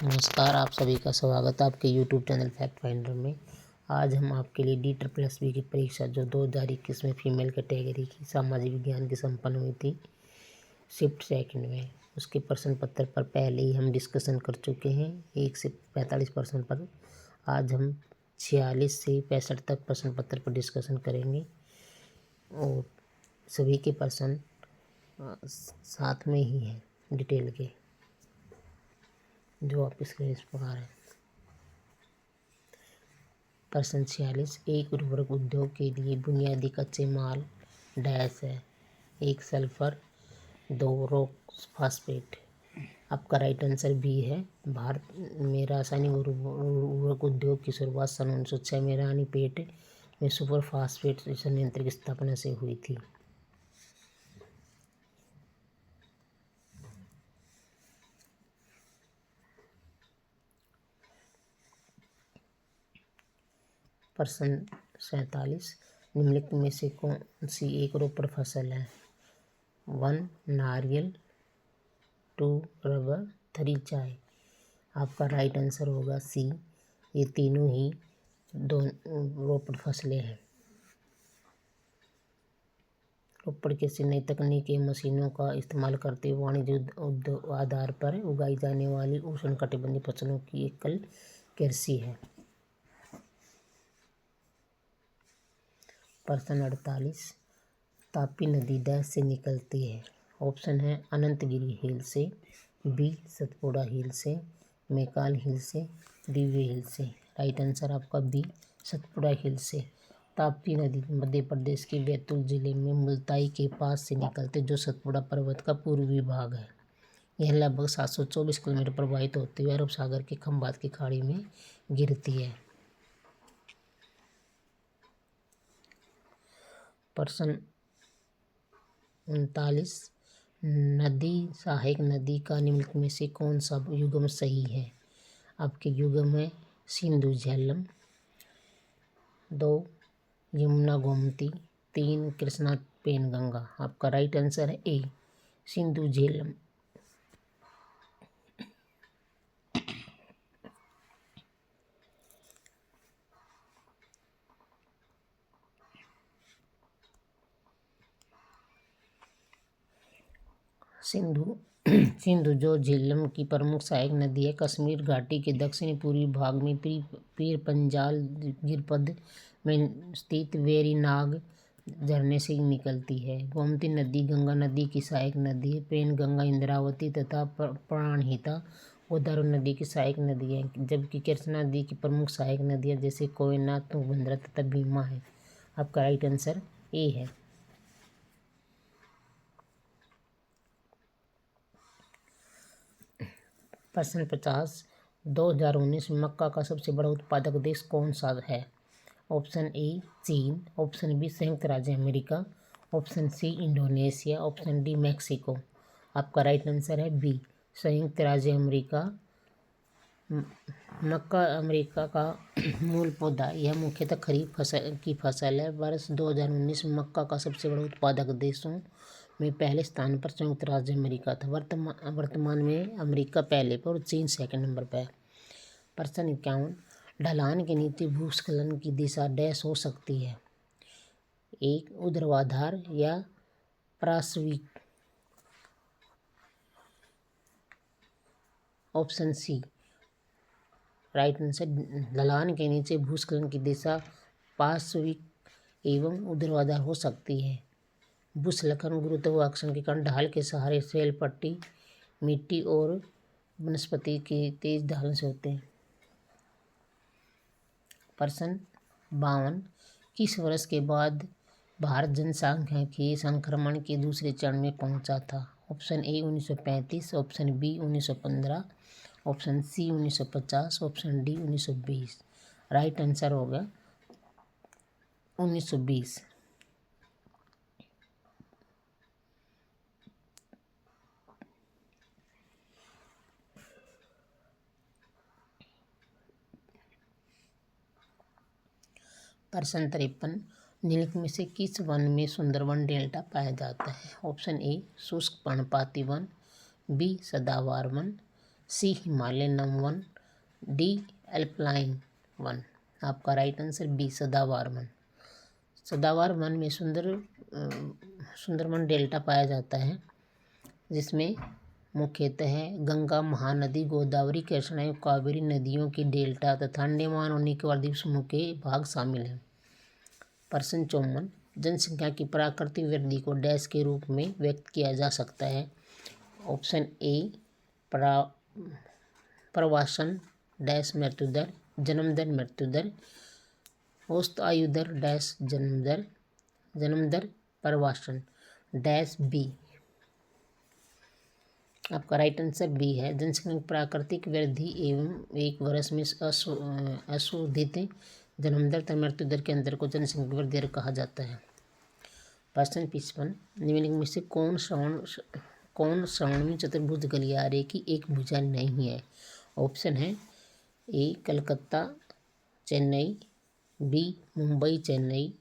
नमस्कार, आप सभी का स्वागत है आपके यूट्यूब चैनल फैक्ट फाइंडर में। आज हम आपके लिए D++ की परीक्षा जो 2021 में फीमेल कैटेगरी की सामाजिक विज्ञान की संपन्न हुई थी शिफ्ट सेकंड में, उसके प्रश्न पत्र पर पहले ही हम डिस्कशन कर चुके हैं 1 से 45 प्रश्न पर। आज हम 46 से 65 तक प्रश्न पत्र पर डिस्कशन करेंगे और सभी के प्रश्न साथ में ही हैं डिटेल के, जो आप स्क्रीन इस प्रकार है। प्रश्न 46, एक उर्वरक उद्योग के लिए बुनियादी कच्चे माल डैश है। 1 सल्फर, 2 रॉक फास्फेट। आपका राइट आंसर बी है। भारत में रासायनिक उर्वरक उद्योग की शुरुआत सन 1906 में रानीपेट में सुपर फास्फेट संयंत्र की स्थापना से हुई थी। प्रश्न 47, निम्नलिखित में से कौन सी एक रोपड़ फसल है। 1 नारियल, 2 रबर, 3 चाय। आपका राइट आंसर होगा सी, ये तीनों ही दो रोपड़ फसलें हैं। रोपड़ कृषि नई तकनीकी मशीनों का इस्तेमाल करते हुए वाणिज्य आधार पर उगाई जाने वाली उष्णकटिबंधीय फसलों की एकल कृषि है। प्रश्न 48, तापी नदी डैश से निकलती है। ऑप्शन है अनंतगिरी हिल से, बी सतपुड़ा हिल से, मैकाल हिल से, दिव्य हिल से। राइट आंसर आपका बी सतपुड़ा हिल से। ताप्ती नदी मध्य प्रदेश के बैतूल जिले में मुल्ताई के पास से निकलते जो सतपुड़ा पर्वत का पूर्वी भाग है। यह लगभग 724 किलोमीटर प्रवाहित होते हुए अरब सागर के खंबात की खाड़ी में गिरती है। प्रश्न 39, नदी सहायक नदी का निम्नलिखित में से कौन सा युग्म सही है। आपके युग्म है सिंधु झेलम, 2 यमुना गोमती, 3 कृष्णा पेनगंगा। आपका राइट आंसर है ए सिंधु झेलम। सिंधु जो झेलम की प्रमुख सहायक नदी है, कश्मीर घाटी के दक्षिणी पूर्वी भाग में पीर पंजाल गिरपद में स्थित वेरीनाग झरने से निकलती है। गोमती नदी गंगा नदी की सहायक नदी है। पेनगंगा इंद्रावती तथा प्राणहिता गोदावरी नदी की सहायक नदी है, जबकि कृष्णा नदी की प्रमुख सहायक नदियाँ जैसे कोयना, तुंगभद्रा तथा भीमा है। आपका राइट आंसर ए है। प्रश्न 50, 2019 में मक्का का सबसे बड़ा उत्पादक देश कौन सा है। ऑप्शन ए चीन, ऑप्शन बी संयुक्त राज्य America, option C Indonesia, option D Mexico. आपका राइट आंसर है बी संयुक्त राज्य अमेरिका। मक्का अमेरिका का मूल पौधा, यह मुख्यतः खरीफ फसल है। वर्ष 2019 में मक्का का सबसे बड़ा उत्पादक देशों में पहले स्थान पर संयुक्त राज्य अमेरिका था। वर्तमान में अमेरिका पहले पर और चीन सेकंड नंबर पर है। प्रश्न 51, ढलान के नीचे भूस्खलन की दिशा डैश हो सकती है। 1 ऊर्ध्वाधर या पार्श्विक। ऑप्शन सी राइट आंसर, ढलान के नीचे भूस्खलन की दिशा पार्श्विक एवं ऊर्ध्वाधर हो सकती है। भूस्खलन गुरुत्वाकर्षण के कारण ढाल के सहारे रेल पट्टी, मिट्टी और वनस्पति की तेज ढाल से होते हैं। प्रश्न 52, किस वर्ष के बाद भारत जनसांख्यिकीय संक्रमण के दूसरे चरण में पहुंचा था। Option A 1935, option B 1915, option C 1950, option D 1920। Right answer होगा 1920। प्रश्न 53, निम्नलिखित में से किस वन में सुंदरवन डेल्टा पाया जाता है। ऑप्शन ए शुष्क पर्णपाती वन, बी सदाबहार वन, सी हिमालयन 1, डी एल्पाइन 1। आपका राइट आंसर बी सदाबहार वन। सदाबहार वन में सुंदरवन डेल्टा पाया जाता है, जिसमें मुख्यतः गंगा, महानदी, गोदावरी, कृष्णा एवं कावेरी नदियों की डेल्टा तथा अंडमान और निकोबार द्वीप समूह के भाग शामिल हैं। प्रश्न 54, जनसंख्या की प्राकृतिक वृद्धि को डैश के रूप में व्यक्त किया जा सकता है। ऑप्शन ए प्रवासन डैश मृत्यु दर, जन्म दर मृत्यु दर, औसत आयु दर डैश जन्म दर प्रवासन डैश बी। आपका राइट आंसर बी है। जनसंख्या की प्राकृतिक वृद्धि एवं एक वर्ष में अशोधित जन्म दर तथा मृत्यु दर के अंतर को जनसंख्या की वृद्धि दर कहा जाता है। प्रश्न 55, निम्नलिखित में से कौन श्रवणवी चतुर्भुज गलियारे की एक भुजा नहीं है। ऑप्शन है ए कलकत्ता चेन्नई, बी मुंबई चेन्नई,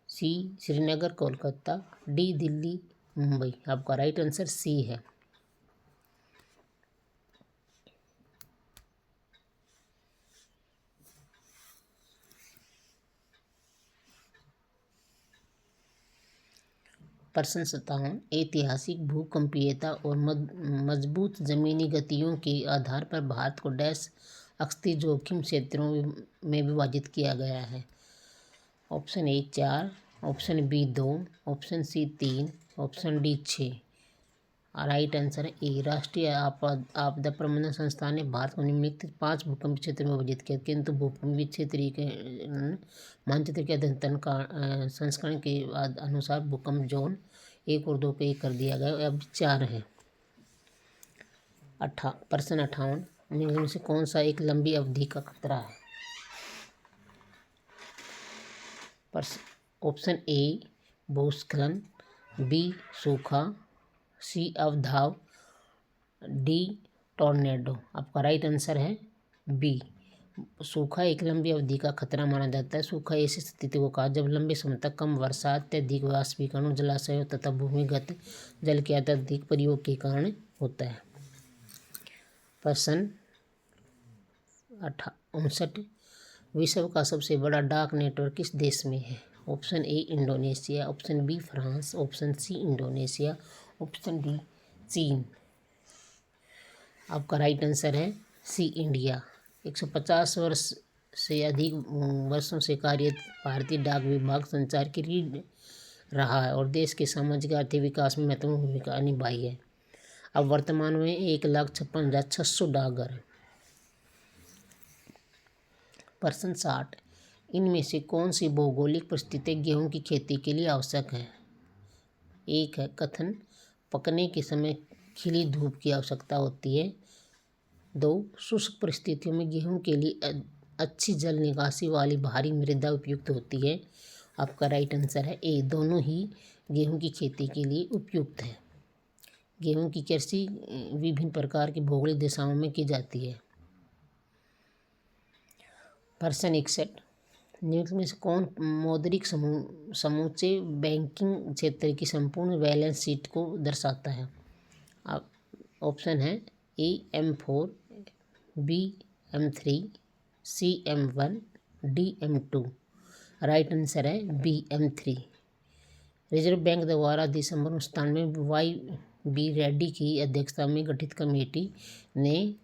सी श्रीनगर कोलकाता, डी दिल्ली मुंबई। आपका राइट आंसर सी है। प्रश्न 57, ऐतिहासिक भूकंपीयता और मजबूत जमीनी गतियों के आधार पर भारत को डैश अक्षतीय जोखिम क्षेत्रों में विभाजित किया गया है। Option A 4, option B 2, option C 3, option D 6। Right answer A राष्ट्रीय आपदा प्रबंधन संस्थान ने भारत को निम्नलिखित 5 भूकंप क्षेत्र में विभाजित किया, किंतु भूकंपीय क्षेत्रीय मानचित्र के अद्यतन का संस्करण के अनुसार भूकंप जोन 1 और 2 पे कर दिया गया, अब 4 है। प्रश्न 58, निम्न में से कौन सा एक लंबी अवधि का खतरा है। ऑप्शन ए भूस्खलन, बी सूखा, सी अवधाव, डी टॉर्नेडो। आपका राइट आंसर है बी सूखा एक लंबी अवधि का खतरा माना जाता है। सूखा ऐसी स्थिति को कहा जब लंबे समय तक कम वर्षा, अत्यधिक वाष्पीकरण, जलाशयों तथा भूमिगत जल के अत्यधिक प्रयोग के कारण होता है। प्रश्न 59, विश्व का सबसे बड़ा डाक नेटवर्क किस देश में है। Option A Indonesia, option B France, option C Indonesia, option D चीन। आपका राइट आंसर है सी इंडिया। 150 वर्ष से अधिक वर्षों से कार्यरत भारतीय डाक विभाग संचार की रीढ़ रहा है और देश के सामाजिक आर्थिक विकास में महत्वपूर्ण भूमिका निभाई है। अब वर्तमान में 1,56,600 डाकघर हैं। प्रश्न 60, इनमें से कौन सी भौगोलिक परिस्थितियाँ गेहूं की खेती के लिए आवश्यक है। एक है कथन, पकने के समय खिली धूप की आवश्यकता होती है। 2, शुष्क परिस्थितियों में गेहूं के लिए अच्छी जल निकासी वाली भारी मृदा उपयुक्त होती है। आपका राइट आंसर है ए, दोनों ही गेहूं की खेती के लिए उपयुक्त है। गेहूं की कृषि विभिन्न प्रकार की भौगोलिक दिशाओं में की जाती है। प्रश्न 61, निम्न में से कौन मौद्रिक समूचे बैंकिंग क्षेत्र की संपूर्ण बैलेंस शीट को दर्शाता है। ऑप्शन है ए M4, बी M3, सी M1, D M2। Right answer है बी M3। रिजर्व बैंक द्वारा दिसंबर 1997 में Y.B. रेड्डी की अध्यक्षता में गठित कमेटी ने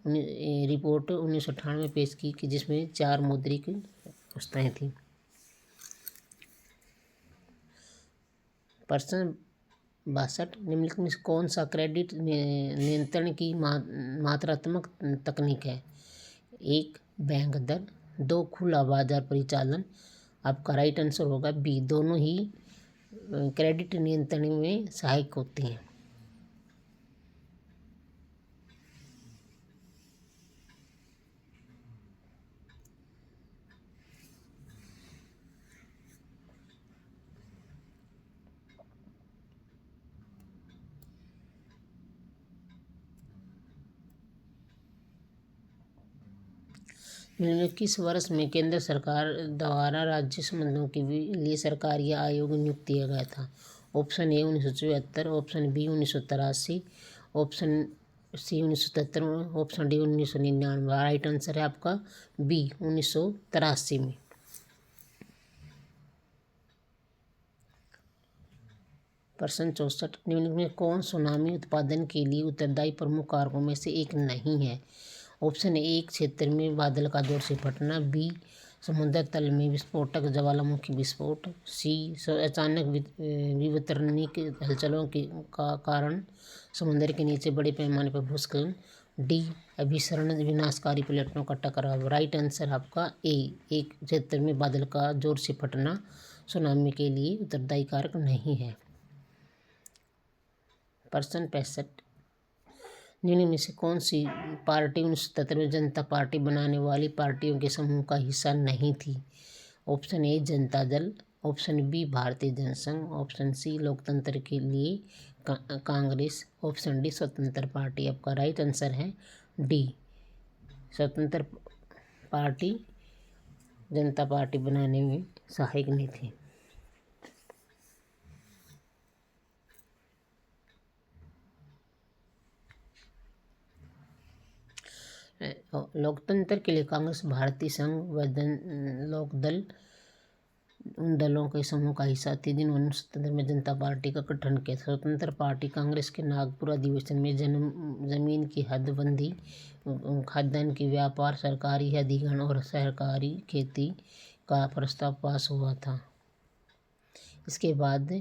रिपोर्ट 1998 में पेश की कि जिसमें 4 मौद्रिक अवस्थाएं थीं। प्रश्न 62, निम्नलिखित में कौन सा क्रेडिट नियंत्रण की मात्रात्मक तकनीक है। 1, बैंक दर, 2, खुला बाजार परिचालन। आपका राइट आंसर होगा बी, दोनों ही क्रेडिट नियंत्रण में सहायक होती हैं। किस वर्ष में केंद्र सरकार द्वारा राज्य संबंधों के लिए सरकारी आयोग नियुक्त किया गया था। Option A 1974, option B 1983, option C 1977 में, ऑप्शन डी 1999। राइट आंसर है आपका बी 1983 में। प्रश्न 64, निम्न में कौन सुनामी उत्पादन के लिए उत्तरदायी प्रमुख कारकों में से एक नहीं है? ऑप्शन ए एक क्षेत्र में बादल का जोर से फटना, बी समुद्र तल में विस्फोटक ज्वालामुखी विस्फोट, सी अचानक विवर्तनिक हलचलों के का कारण समुद्र के नीचे बड़े पैमाने पर भूस्खलन, डी अभिसरण विनाशकारी प्लेटों का टकराव। राइट आंसर आपका ए एक क्षेत्र में बादल का जोर से फटना सुनामी के लिए उत्तरदायी कारक नहीं है। प्रश्न 65, निम्न में से कौन सी पार्टी 1977 में जनता पार्टी बनाने वाली पार्टियों के समूह का हिस्सा नहीं थी? Option A Janata Dal, option B भारतीय जनसंघ, ऑप्शन सी लोकतंत्र के लिए कांग्रेस, ऑप्शन डी स्वतंत्र पार्टी। आपका राइट आंसर है डी स्वतंत्र पार्टी जनता पार्टी बनाने में सहायक नहीं थी। लोकतंत्र के लिए कांग्रेस, भारतीय संघ व लोकदल उन दलों के समूह का हिस्सा थी जिन्होंने 1977 में जनता पार्टी का गठन किया। स्वतंत्र पार्टी कांग्रेस के नागपुर अधिवेशन में जमीन की हदबंदी, खाद्यान्न की व्यापार, सरकारी अधिग्रहण और सहकारी खेती का प्रस्ताव पास हुआ था। इसके बाद